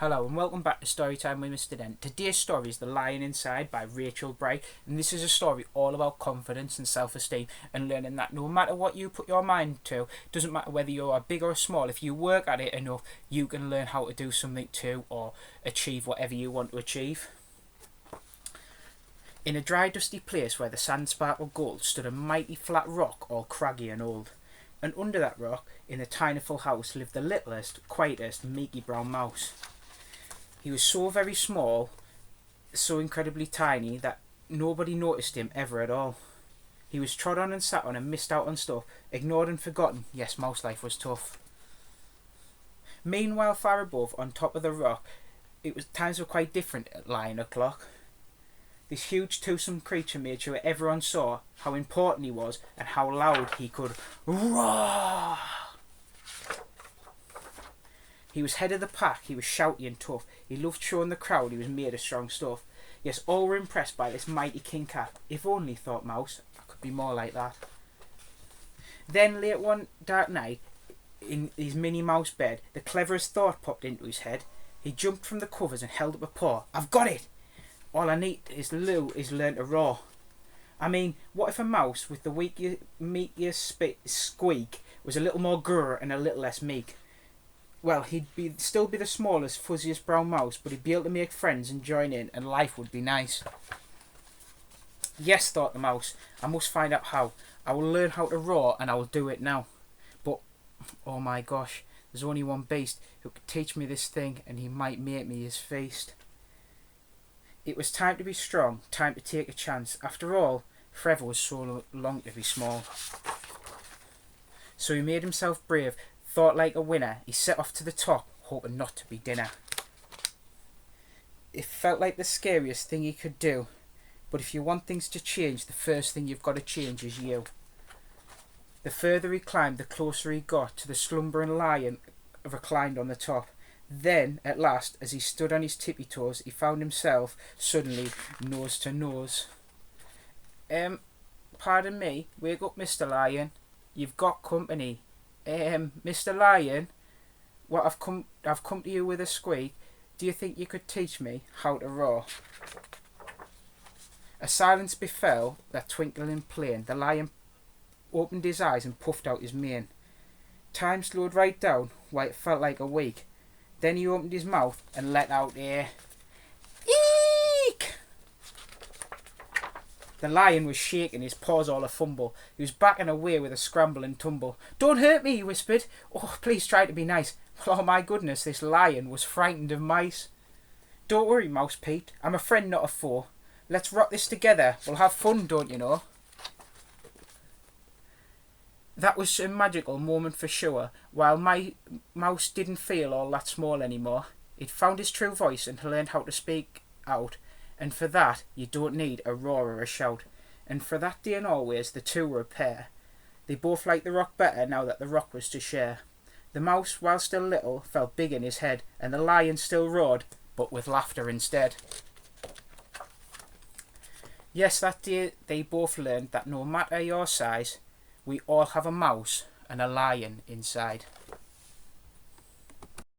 Hello and welcome back to Storytime with Mr. Dent. Today's story is The Lion Inside by Rachel Bright, and this is a story all about confidence and self-esteem and learning that no matter what you put your mind to, doesn't matter whether you are big or small, if you work at it enough, you can learn how to do something too or achieve whatever you want to achieve. In a dry dusty place where the sand sparkled gold stood a mighty flat rock all craggy and old, and under that rock, in a tiny full house, lived the littlest, quietest, meeky brown mouse. He was so very small, so incredibly tiny, that nobody noticed him ever at all. He was trod on and sat on and missed out on stuff, ignored and forgotten. Yes, mouse life was tough. Meanwhile, far above, on top of the rock, times were quite different at Lion o'clock. This huge, toothsome creature made sure everyone saw how important he was and how loud he could roar. He was head of the pack, he was shouty and tough. He loved showing the crowd he was made of strong stuff. Yes, all were impressed by this mighty king cat. If only, thought Mouse, I could be more like that. Then, late one dark night, in his Minnie Mouse bed, the cleverest thought popped into his head. He jumped from the covers and held up a paw. I've got it! All I need is learn to roar. I mean, what if a mouse with the meekiest squeak was a little more grrr and a little less meek? Well, still be the smallest, fuzziest brown mouse, but he'd be able to make friends and join in, and life would be nice. Yes, thought the mouse, I must find out how. I will learn how to roar, and I will do it now. But, oh my gosh, there's only one beast who could teach me this thing, and he might make me his feast. It was time to be strong, time to take a chance. After all, forever was so long to be small. So he made himself brave, thought like a winner. He set off to the top, hoping not to be dinner. It felt like the scariest thing he could do. But if you want things to change, the first thing you've got to change is you. The further he climbed, the closer he got to the slumbering lion reclined on the top. Then, at last, as he stood on his tippy toes, he found himself suddenly nose to nose. Pardon me, wake up, Mr. Lion. You've got company. Mr. Lion, I've come to you with a squeak. Do you think you could teach me how to roar? A silence befell, that twinkling plain. The lion opened his eyes and puffed out his mane. Time slowed right down, while it felt like a week. Then he opened his mouth and let out air. Eek! The lion was shaking, his paws all a fumble. He was backing away with a scramble and tumble. Don't hurt me, he whispered. Oh, please try to be nice. Well, oh my goodness, this lion was frightened of mice. Don't worry, Mouse Pete. I'm a friend, not a foe. Let's rock this together. We'll have fun, don't you know? That was a magical moment for sure. While my mouse didn't feel all that small anymore, he'd found his true voice and learned how to speak out. And for that, you don't need a roar or a shout. And for that day and always, the two were a pair. They both liked the rock better now that the rock was to share. The mouse, while still little, felt big in his head, and the lion still roared, but with laughter instead. Yes, that day they both learned that no matter your size, we all have a mouse and a lion inside.